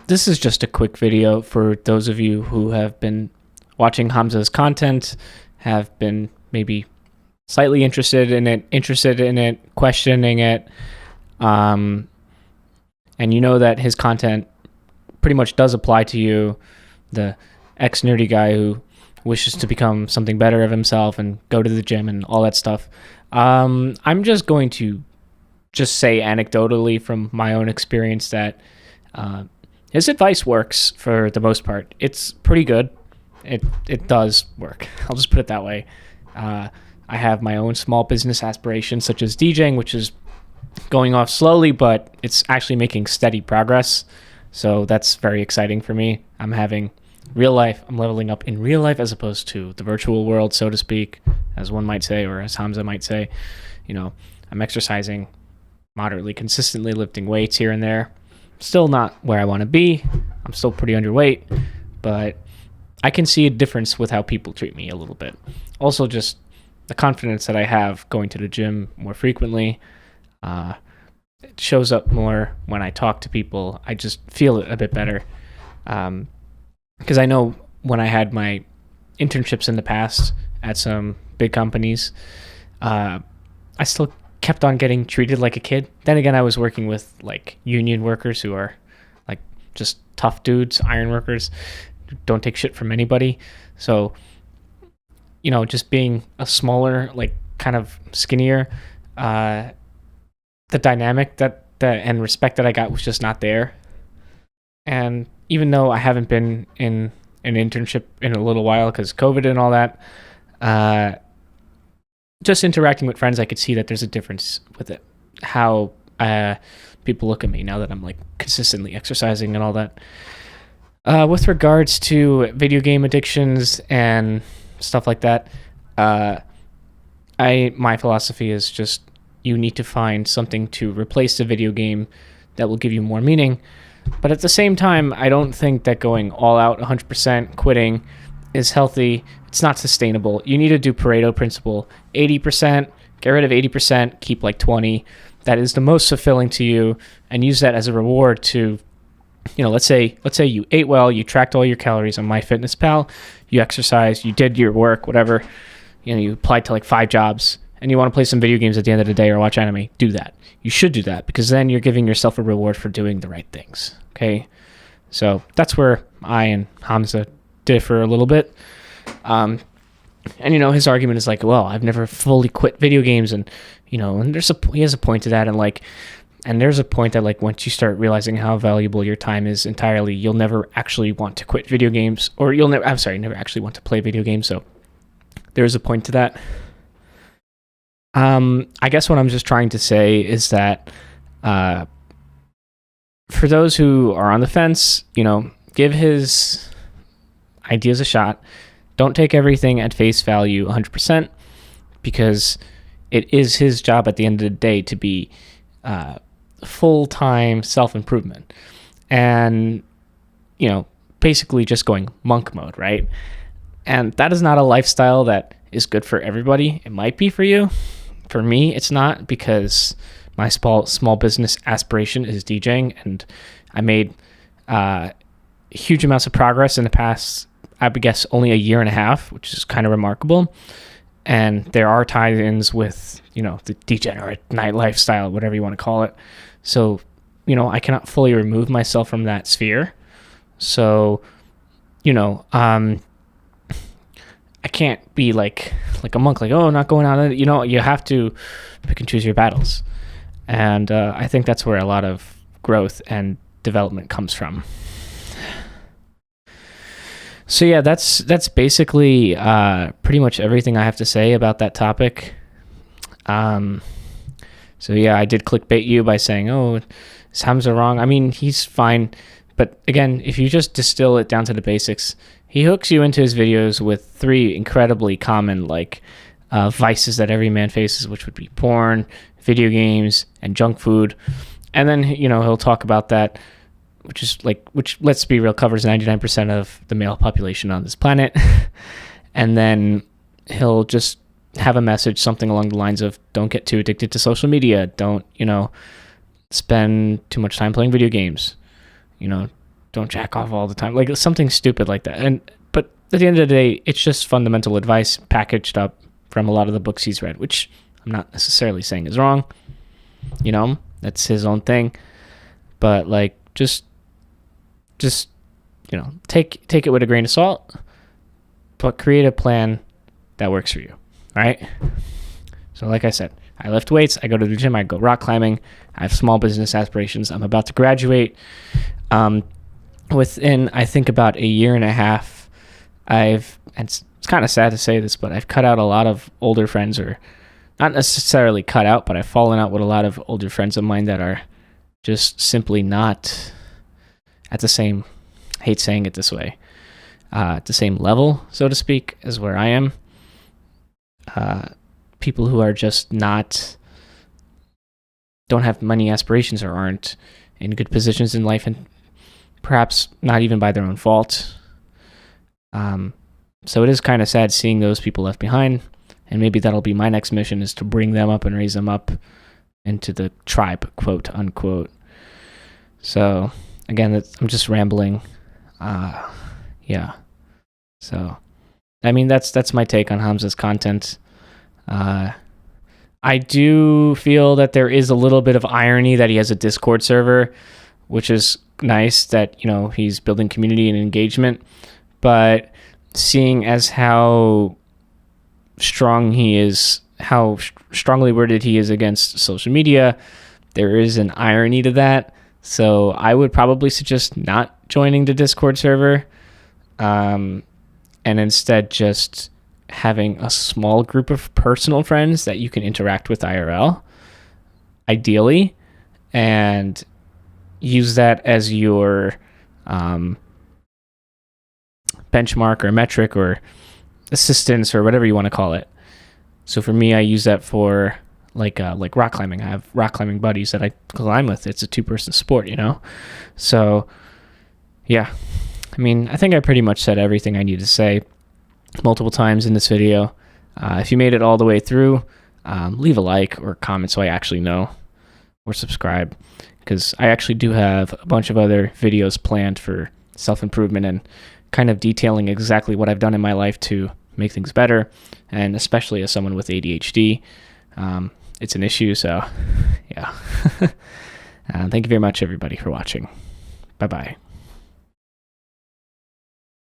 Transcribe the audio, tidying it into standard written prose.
this is just a quick video for those of you who have been watching Hamza's content, have been maybe slightly interested in it, questioning it, and you know that his content pretty much does apply to you, the ex-nerdy guy who wishes to become something better of himself and go to the gym and all that stuff. I'm just going to say anecdotally from my own experience that his advice works for the most part. It's pretty good. It does work. I'll just put it that way. I have my own small business aspirations, such as DJing, which is going off slowly, but it's actually making steady progress. So that's very exciting for me. I'm having real life. I'm leveling up in real life as opposed to the virtual world, so to speak, as one might say, or as Hamza might say. You know, I'm exercising moderately consistently, lifting weights here and there. Still not where I want to be. I'm still pretty underweight, but I can see a difference with how people treat me a little bit. Also, just the confidence that I have going to the gym more frequently. It shows up more when I talk to people. I just feel it a bit better. Because I know when I had my internships in the past at some big companies, I still kept on getting treated like a kid. Then again, I was working with like union workers who are like just tough dudes, iron workers, don't take shit from anybody. So, you know, just being a smaller, like kind of skinnier, the dynamic that and respect that I got was just not there. And even though I haven't been in an internship in a little while because COVID and all that, just interacting with friends, I could see that there's a difference with it. How people look at me now that I'm like consistently exercising and all that. With regards to video game addictions and stuff like that, my philosophy is just you need to find something to replace the video game that will give you more meaning. But at the same time, I don't think that going all out 100% quitting is healthy. It's not sustainable. You need to do Pareto principle. 80%, get rid of 80%, keep like 20. That is the most fulfilling to you, and use that as a reward to, you know, let's say you ate well, you tracked all your calories on MyFitnessPal, you exercised, you did your work, whatever, you know, you applied to like 5 jobs, and you want to play some video games at the end of the day or watch anime, do that. You should do that because then you're giving yourself a reward for doing the right things. Okay. So that's where I and Hamza differ a little bit. And, you know, his argument is like, well, I've never fully quit video games. And, you know, and he has a point to that. And there's a point that like, once you start realizing how valuable your time is entirely, you'll never actually want to quit video games, or never actually want to play video games. So there's a point to that. I guess what I'm just trying to say is that, for those who are on the fence, you know, give his ideas a shot. Don't take everything at face value 100%, because it is his job at the end of the day to be full-time self-improvement. And, you know, basically just going monk mode, right? And that is not a lifestyle that is good for everybody. It might be for you. For me, it's not, because my small business aspiration is DJing, and I made huge amounts of progress in the past, I would guess, only a year and a half, which is kind of remarkable. And there are tie-ins with, you know, the degenerate night lifestyle, whatever you want to call it. So, you know, I cannot fully remove myself from that sphere. So, you know, I can't be like a monk, like, oh, not going out. You know, you have to pick and choose your battles. And I think that's where a lot of growth and development comes from. So yeah, that's basically pretty much everything I have to say about that topic. So yeah, I did clickbait you by saying, oh, is Hamza wrong? I mean, he's fine. But again, if you just distill it down to the basics, he hooks you into his videos with 3 incredibly common like vices that every man faces, which would be porn, video games, and junk food. And then, you know, he'll talk about that, which let's be real, covers 99% of the male population on this planet. And then he'll just have a message, something along the lines of, don't get too addicted to social media. Don't, you know, spend too much time playing video games. You know, don't jack off all the time, like something stupid like that. But at the end of the day, it's just fundamental advice packaged up from a lot of the books he's read, which I'm not necessarily saying is wrong. You know, that's his own thing. But like, just you know, take it with a grain of salt, but create a plan that works for you. All right. So like I said, I lift weights, I go to the gym, I go rock climbing, I have small business aspirations. I'm about to graduate. Within, I think, about a year and a half, and it's kind of sad to say this, but I've cut out a lot of older friends, or not necessarily cut out, but I've fallen out with a lot of older friends of mine that are just simply not at the same, hate saying it this way, at the same level, so to speak, as where I am. People who are just don't have money aspirations, or aren't in good positions in life, and perhaps not even by their own fault. So it is kind of sad seeing those people left behind, and maybe that'll be my next mission, is to bring them up and raise them up into the tribe, quote unquote. So again, I'm just rambling. Yeah. So, I mean, that's my take on Hamza's content. I do feel that there is a little bit of irony that he has a Discord server, which is nice that, you know, he's building community and engagement, but seeing as how strong he is, how strongly worded he is against social media, there is an irony to that. So I would probably suggest not joining the Discord server, and instead just having a small group of personal friends that you can interact with IRL, ideally, and use that as your benchmark or metric or assistance or whatever you want to call it. So for me, I use that for like rock climbing. I have rock climbing buddies that I climb with. It's a 2-person sport, you know? So yeah, I mean, I think I pretty much said everything I need to say multiple times in this video. If you made it all the way through, leave a like or comment so I actually know, or subscribe, because I actually do have a bunch of other videos planned for self-improvement and kind of detailing exactly what I've done in my life to make things better, and especially as someone with ADHD, it's an issue. So yeah. Thank you very much, everybody, for watching. Bye-bye.